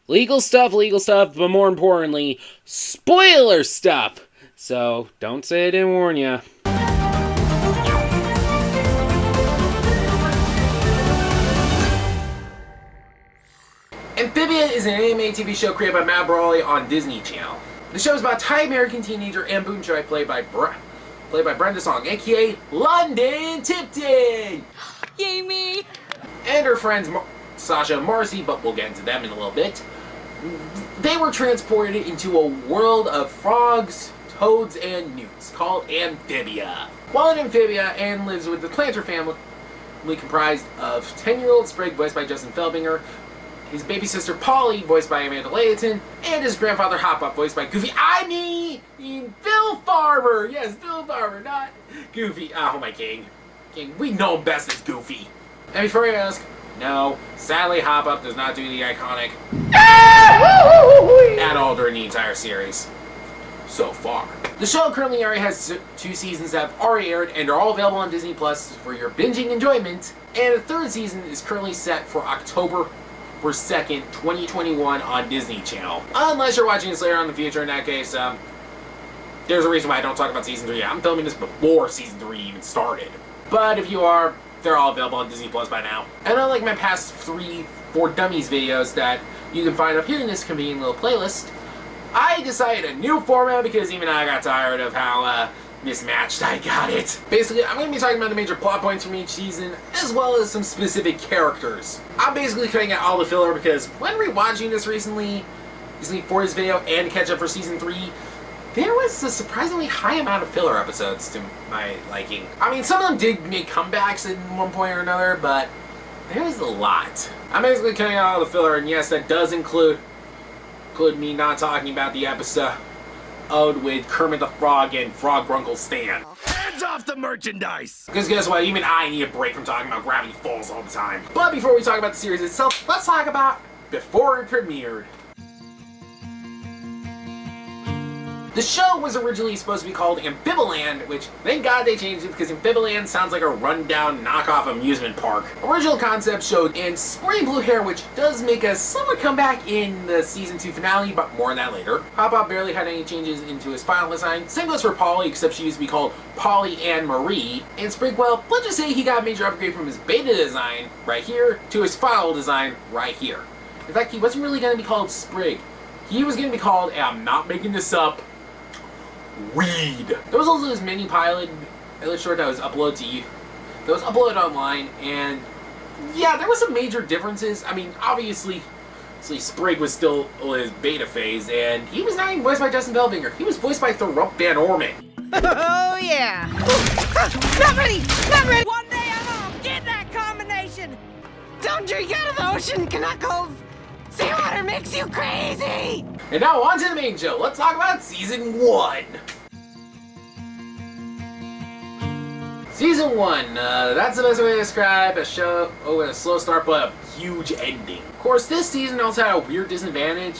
legal stuff, but more importantly, spoiler stuff. So, don't say I didn't warn ya. Amphibia is an anime TV show created by Matt Brawley on Disney Channel. The show is about a Thai American teenager and Boonchoi played by Brenda Song, aka London Tipton! Yay me! And her friends Sasha and Marcy, but we'll get into them in a little bit. They were transported into a world of frogs, toads, and newts called Amphibia. While in Amphibia, Anne lives with the Planter family, comprised of 10-year-old Sprig, voiced by Justin Felbinger, his baby sister Polly, voiced by Amanda Layton, and his grandfather Hop Up, voiced by Goofy. I mean Bill Farmer! Yes, Bill Farmer, not Goofy. Oh my king. We know him best as Goofy. And before you ask, no, sadly Hop Up does not do the iconic at all during the entire series. So far. The show currently already has 2 seasons that have already aired and are all available on Disney Plus for your binging enjoyment, and the 3rd season is currently set for October 2nd, 2021 on Disney Channel. Unless you're watching this later on in the future, in that case, there's a reason why I don't talk about Season 3. I'm filming this before Season 3 even started. But if you are, they're all available on Disney Plus by now. And unlike my past 4 Dummies videos that you can find up here in this convenient little playlist, I decided a new format because even I got tired of how mismatched I got it. Basically, I'm going to be talking about the major plot points from each season, as well as some specific characters. I'm basically cutting out all the filler because when rewatching this recently for this video and to catch up for Season 3, there was a surprisingly high amount of filler episodes to my liking. I mean, some of them did make comebacks at one point or another, but there was a lot. I'm basically cutting out all the filler, and yes, that does include me not talking about the episode with Kermit the Frog and Frog Grunkle Stan. Hands off the merchandise! Because guess what, even I need a break from talking about Gravity Falls all the time. But before we talk about the series itself, let's talk about before it premiered. The show was originally supposed to be called Amphibiland, which, thank God they changed it because Amphibiland sounds like a rundown knockoff amusement park. Original concept showed in Spring Blue Hair, which does make a somewhat comeback in the Season 2 finale, but more on that later. Hop Up barely had any changes into his final design. Same goes for Polly, except she used to be called Polly Ann Marie. And Sprig, well, let's just say he got a major upgrade from his beta design, right here, to his final design, right here. In fact, he wasn't really going to be called Sprig. He was going to be called, and I'm not making this up, Weed. There was also this mini pilot short that was uploaded online, and yeah, there was some major differences. I mean, obviously Sprig was still in his beta phase, and he was not even voiced by Justin Belvinger. He was voiced by Thurop Van Orman. Oh yeah! Not ready! Not ready! One day I'm gonna get that combination! Don't drink out of the ocean, Knuckles! Seawater makes you crazy! And now on to the main show. Let's talk about Season 1. Season 1, that's the best way to describe a show with a slow start but a huge ending. Of course, this season also had a weird disadvantage.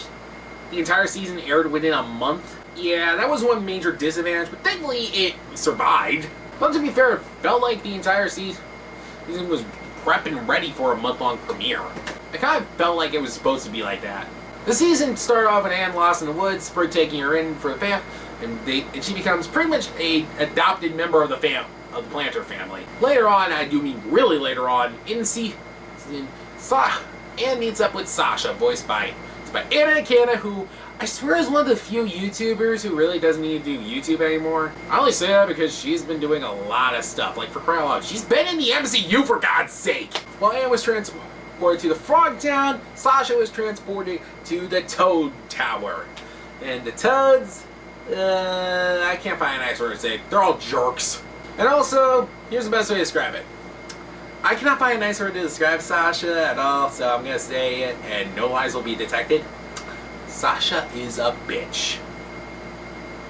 The entire season aired within a month. Yeah, that was one major disadvantage, but thankfully it survived. But to be fair, it felt like the entire season was prepping ready for a month-long premiere. It kind of felt like it was supposed to be like that. The season started off with Anne lost in the woods, Sprig taking her in for the fam, and she becomes pretty much a adopted member of the Planter family. Later on, I do mean really later on, in season, Anne meets up with Sasha, voiced by Anna Canna, who I swear is one of the few YouTubers who really doesn't need to do YouTube anymore. I only say that because she's been doing a lot of stuff, like for crying out loud, she's been in the MCU for God's sake! While Anne was transported to the Frog Town, Sasha was transported to the Toad Tower. And the Toads, I can't find a nice word to say. They're all jerks. And also, here's the best way to describe it. I cannot find a nice word to describe Sasha at all, so I'm gonna say it, and no lies will be detected. Sasha is a bitch.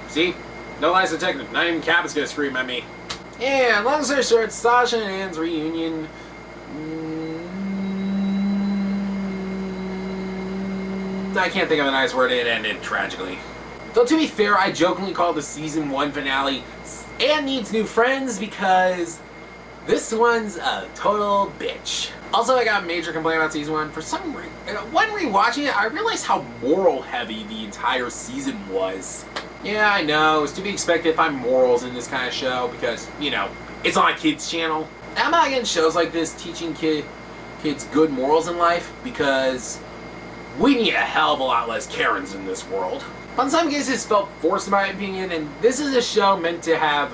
See? No lies detected. Not even Cap is gonna scream at me. And long story short, Sasha and Anne's reunion. I can't think of a nice word. It ended tragically. Though to be fair, I jokingly called the Season 1 finale Anne Needs New Friends because this one's a total bitch. Also, I got a major complaint about season 1. For some reason, when rewatching it, I realized how moral heavy the entire season was. Yeah, I know, it's to be expected to find morals in this kind of show because, you know, it's on a kid's channel. I'm not against shows like this teaching kids good morals in life because we need a hell of a lot less Karens in this world. But in some cases, it felt forced in my opinion, and this is a show meant to have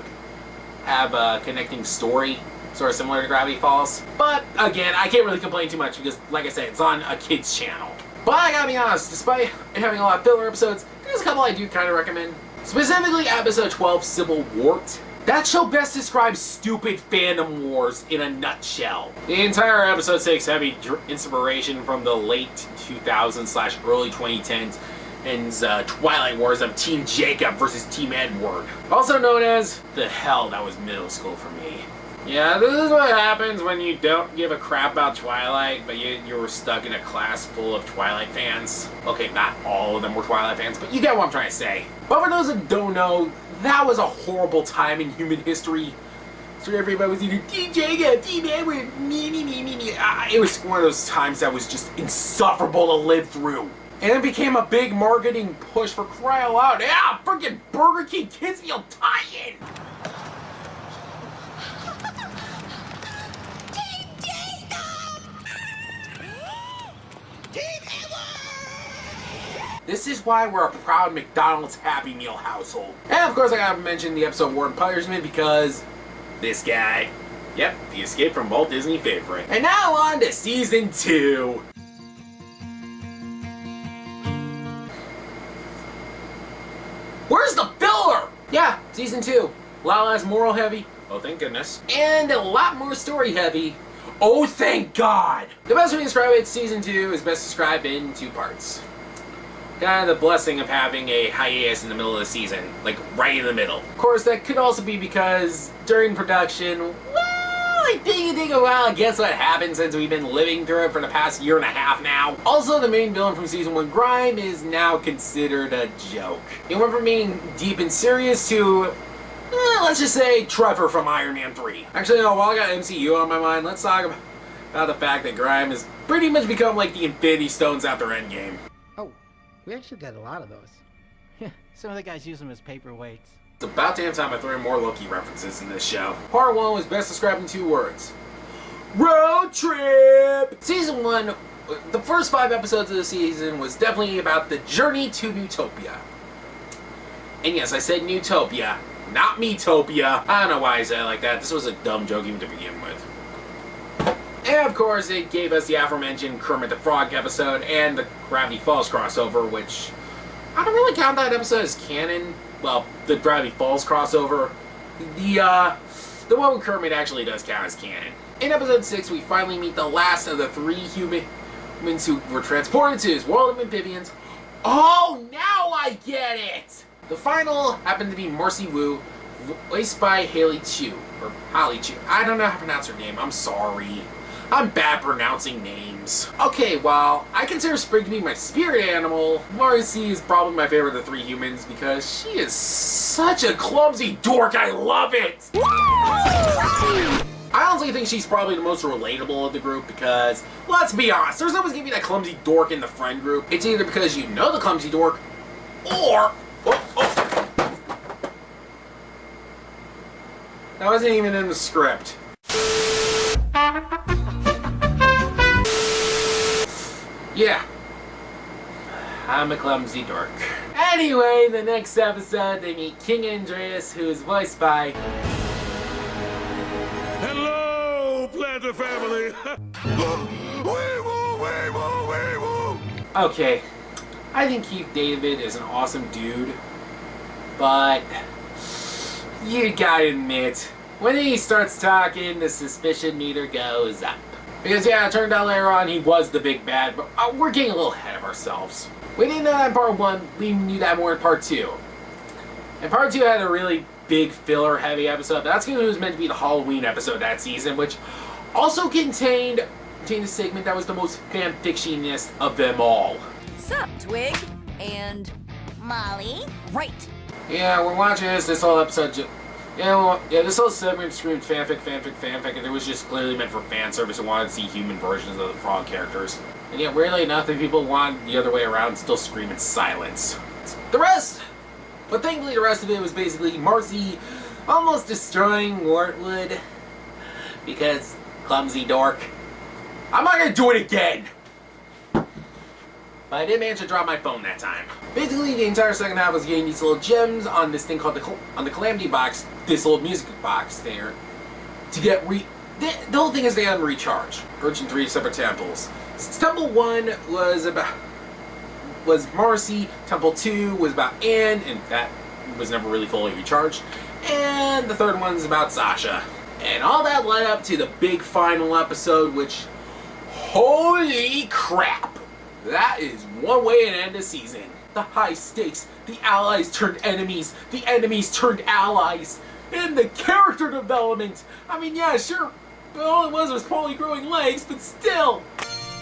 a connecting story, sort of similar to Gravity Falls. But again, I can't really complain too much because, like I said, it's on a kid's channel. But I gotta be honest, despite it having a lot of filler episodes, there's a couple I do kind of recommend. Specifically, episode 12, Civil Wart. That show best describes stupid fandom wars in a nutshell. The entire episode takes heavy inspiration from the late 2000s / early 2010s and Twilight Wars of Team Jacob versus Team Edward. Also known as the hell that was middle school for me. Yeah, this is what happens when you don't give a crap about Twilight, but you were stuck in a class full of Twilight fans. Okay, not all of them were Twilight fans, but you get what I'm trying to say. But for those that don't know, that was a horrible time in human history. So everybody was either Team Jacob, Team Edward, me. It was one of those times that was just insufferable to live through. And it became a big marketing push for crying out loud. Yeah, freaking Burger King Kids Meal tie-in! This is why we're a proud McDonald's Happy Meal household. And of course I gotta mention the episode War and Punishment because this guy. Yep, the Escape from Walt Disney favorite. And now on to season 2. Where's the filler? Yeah, season 2. A lot less moral heavy. Oh, thank goodness. And a lot more story heavy. Oh, thank God. The best way to describe it, season 2 is best described in 2 parts. Kind of the blessing of having a hiatus in the middle of the season, like right in the middle. Of course, that could also be because during production, well, I think you take a while to guess what happened since we've been living through it for the past year and a half now. Also, the main villain from season 1, Grime, is now considered a joke. It went from being deep and serious to, let's just say, Trevor from Iron Man 3. Actually, no, while I got MCU on my mind, let's talk about the fact that Grime has pretty much become like the Infinity Stones after Endgame. We actually got a lot of those. Yeah, some of the guys use them as paperweights. It's about damn time I threw in more Loki references in this show. Part 1 was best described in 2 words. Road trip! Season 1, the first 5 episodes of the season was definitely about the journey to Newtopia. And yes, I said Newtopia, not Metopia. I don't know why I said it like that. This was a dumb joke even to begin with. And of course, it gave us the aforementioned Kermit the Frog episode and the Gravity Falls crossover, which I don't really count that episode as canon. Well, the Gravity Falls crossover. The one with Kermit actually does count as canon. In episode 6, we finally meet the last of the 3 humans who were transported to his world of amphibians. Oh, now I get it! The final happened to be Marcy Wu, voiced by Haley Chu, or Holly Chu. I don't know how to pronounce her name, I'm sorry. I'm bad pronouncing names. Okay, well, I consider Sprig to be my spirit animal. Marcy is probably my favorite of the 3 humans because she is such a clumsy dork, I love it! I honestly think she's probably the most relatable of the group because, let's be honest, there's always gonna be that clumsy dork in the friend group. It's either because you know the clumsy dork, or... That wasn't even in the script. Yeah, I'm a clumsy dork. Anyway, the next episode, they meet King Andreas, who is voiced by... Hello, Planter family! Okay, I think Keith David is an awesome dude, but you gotta admit, when he starts talking, the suspicion meter goes up. Because yeah, it turned out later on he was the big bad, but we're getting a little ahead of ourselves. We didn't know that in part 1, we knew that more in part 2. And part 2 had a really big filler heavy episode. That's because it was meant to be the Halloween episode that season, which also contained a segment that was the most fanfictionist of them all. Sup, Twig? And Molly? Right. Yeah, we're watching this whole episode Yeah, well, yeah, this whole segment screamed fanfic, and it was just clearly meant for fan service and wanted to see human versions of the frog characters. And yet, weirdly enough, the people wanted the other way around and still scream in silence. The rest! But thankfully, the rest of it was basically Marcy almost destroying Wartwood because clumsy dork. I'm not gonna do it again! But I did manage to drop my phone that time. Basically, the entire second half was getting these little gems on this thing called on the Calamity box, this little music box there, to get the whole thing is they had them recharge. Urging 3 separate temples. Temple 1 was Marcy, Temple 2 was about Anne, and that was never really fully recharged. And the third one's about Sasha. And all that led up to the big final episode, which, holy crap! That is one way to end a season. The high stakes, the allies turned enemies, the enemies turned allies, and the character development. I mean, yeah, sure, but all it was Polly growing legs, but still.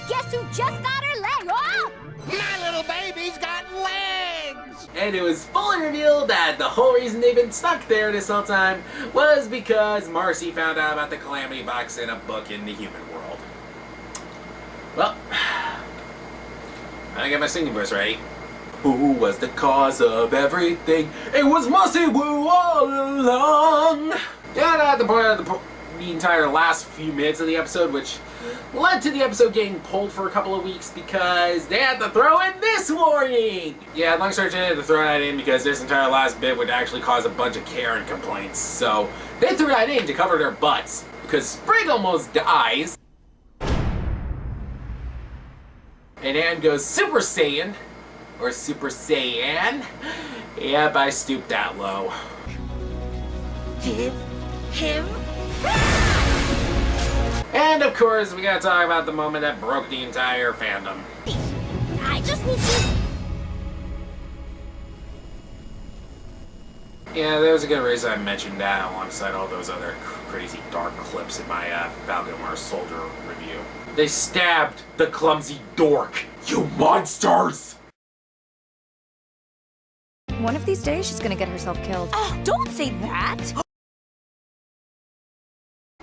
Guess who just got her leg? Oh! My little baby's got legs! And it was fully revealed that the whole reason they've been stuck there this whole time was because Marcy found out about the Calamity Box in a book in the human world. Well, I got my singing voice ready. Who was the cause of everything? It was Marcy Wu all along! Yeah, the point of the entire last few minutes of the episode, which led to the episode getting pulled for a couple of weeks because they had to throw in this warning! Yeah, long story short, they had to throw that in because this entire last bit would actually cause a bunch of Karen complaints. So they threw that in to cover their butts because Sprig almost dies. And Anne goes Super Saiyan. Or Super Saiyan. Yep, I stooped that low. Give him. And of course, we gotta talk about the moment that broke the entire fandom. I just need to. Yeah, there was a good reason I mentioned that alongside all those other crazy dark clips in my Falcon Winter Soldier review. They stabbed the clumsy dork, you monsters! One of these days, she's gonna get herself killed. Oh, don't say that!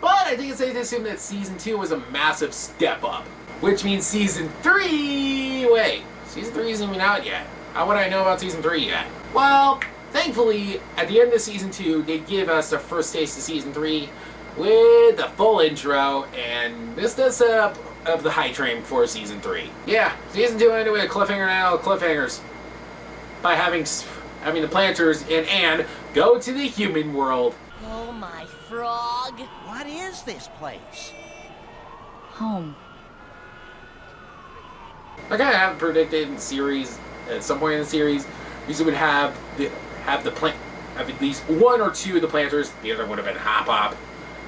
But I think it's safe to assume that Season 2 was a massive step up. Which means Season 3... Wait, Season 3 isn't even out yet. How would I know about Season 3 yet? Well, thankfully, at the end of Season 2, they give us the first taste of Season 3 with the full intro, and this does set up of the hype train for Season 3. Yeah, Season 2 ended with a cliffhanger and all cliffhangers. By having the planters and Anne go to the human world. Oh, my frog. What is this place? Home. Like I have predicted in the series, at some point in the series, we would have at least one or two of the planters, the other would have been Hop Hop,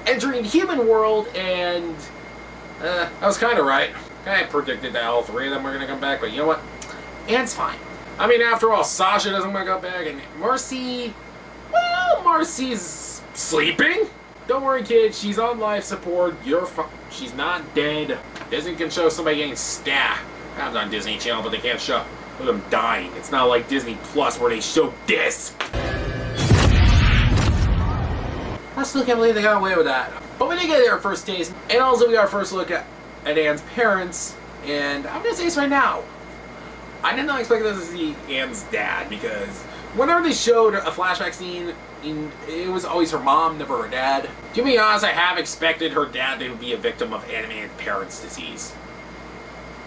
entering the human world, and I was kind of right. I predicted that all three of them were going to come back, but you know what? Anne's fine. I mean, after all, Sasha doesn't want to go back, and Marcy... Well, Marcy's sleeping. Don't worry, kid. She's on life support. She's not dead. Disney can show somebody getting stabbed. That's on Disney Channel, but they can't show them dying. It's not like Disney Plus where they show this. I still can't believe they got away with that. But we did get our first taste, and also we got our first look at Anne's parents, and I'm gonna say this right now. I did not expect us to see Anne's dad, because whenever they showed a flashback scene, it was always her mom, never her dad. To be honest, I have expected her dad to be a victim of animated parents' disease.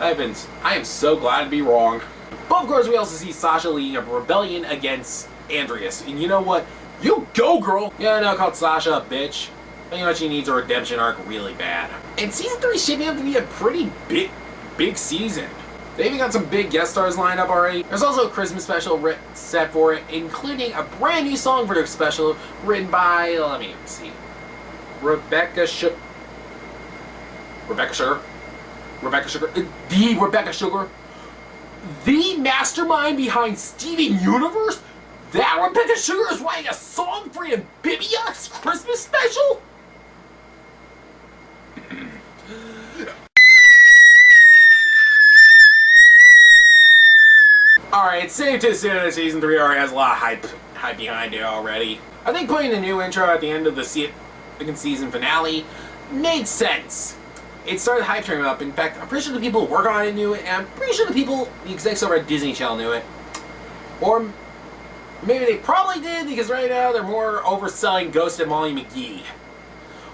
I am so glad to be wrong. But of course, we also see Sasha leading a rebellion against Andreas. And you know what? You go, girl! Yeah, I know, I called Sasha a bitch. But you know, she needs a redemption arc really bad. And Season 3 is shaping up to be a pretty big season. They even got some big guest stars lined up already. There's also a Christmas special set for it, including a brand new song for the special written by, let me see, Rebecca Sugar. The mastermind behind Steven Universe? That Rebecca Sugar is writing a song for Amphibia's Christmas special? Alright, it's safe to assume that Season 3 already has a lot of hype behind it already. I think putting a new intro at the end of the second season finale made sense. It started the hype train up. In fact, I'm pretty sure the people who work on it knew it, and I'm pretty sure the execs over at Disney Channel knew it. Or maybe they probably did, because right now they're more overselling Ghost and Molly McGee.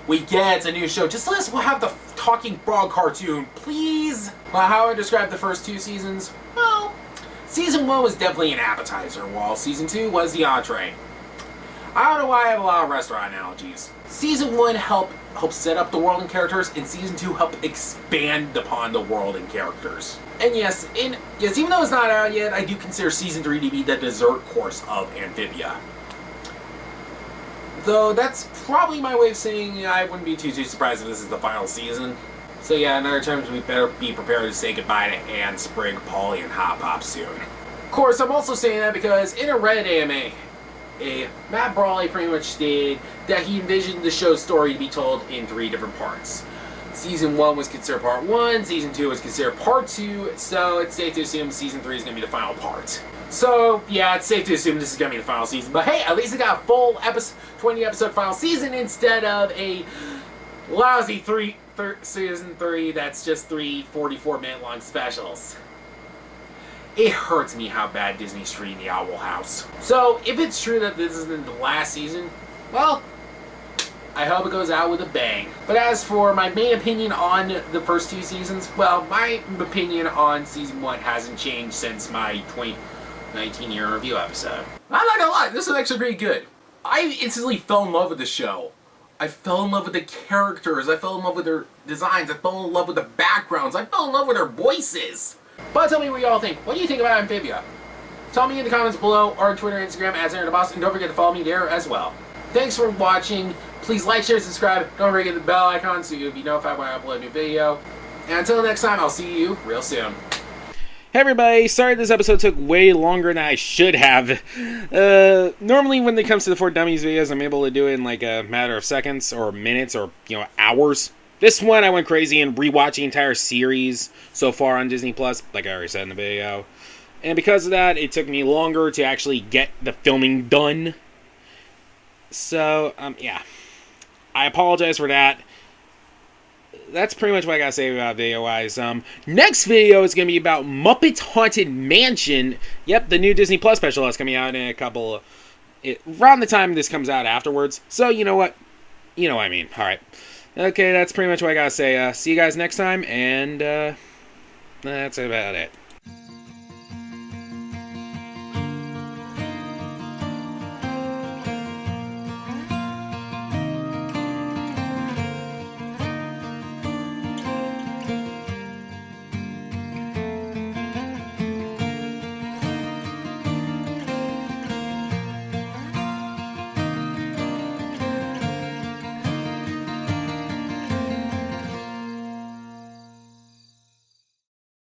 We get it's a new show. Just let us have the talking frog cartoon, please. Well, how I describe the first 2 seasons? Well, season 1 was definitely an appetizer, while season 2 was the entree. I don't know why I have a lot of restaurant analogies. Season 1 helped set up the world and characters, and season 2 helped expand upon the world and characters. And yes, even though it's not out yet, I do consider season 3 to be the dessert course of Amphibia. Though that's probably my way of saying I wouldn't be too surprised if this is the final season. So yeah, in other terms, we better be prepared to say goodbye to Anne, Sprig, Polly, and Hop Pop soon. Of course, I'm also saying that because in a Reddit AMA, Matt Brawley pretty much stated that he envisioned the show's story to be told in 3 different parts. Season 1 was considered part 1, Season 2 was considered part 2, so it's safe to assume Season 3 is going to be the final part. So, yeah, it's safe to assume this is going to be the final season, but hey, at least it got a full 20-episode final season instead of a lousy Season 3 that's just 3 44-minute long specials. It hurts me how bad Disney's treating the Owl House. So, if it's true that this isn't the last season, well, I hope it goes out with a bang. But as for my main opinion on the first 2 seasons, well, my opinion on Season 1 hasn't changed since my 2019 year review episode. I'm not gonna lie, this is actually pretty good. I instantly fell in love with the show. I fell in love with the characters, I fell in love with their designs, I fell in love with the backgrounds, I fell in love with their voices. But tell me what y'all think. What do you think about Amphibia? Tell me in the comments below, or on Twitter and Instagram at XanderTheBoss, and don't forget to follow me there as well. Thanks for watching. Please like, share, subscribe. Don't forget the bell icon so you'll be notified when I upload a new video. And until next time, I'll see you real soon. Hey everybody, sorry this episode took way longer than I should have. Normally when it comes to the 4 Dummies videos, I'm able to do it in like a matter of seconds or minutes or, hours. This one I went crazy and rewatched the entire series so far on Disney Plus, like I already said in the video. And because of that, it took me longer to actually get the filming done. So, yeah. I apologize for that. That's pretty much what I gotta say about video-wise. Next video is gonna be about Muppets Haunted Mansion. Yep, the new Disney Plus special is coming out in a couple... around the time this comes out afterwards. So, you know what? You know what I mean. Alright. Okay, that's pretty much what I gotta say. See you guys next time, and that's about it.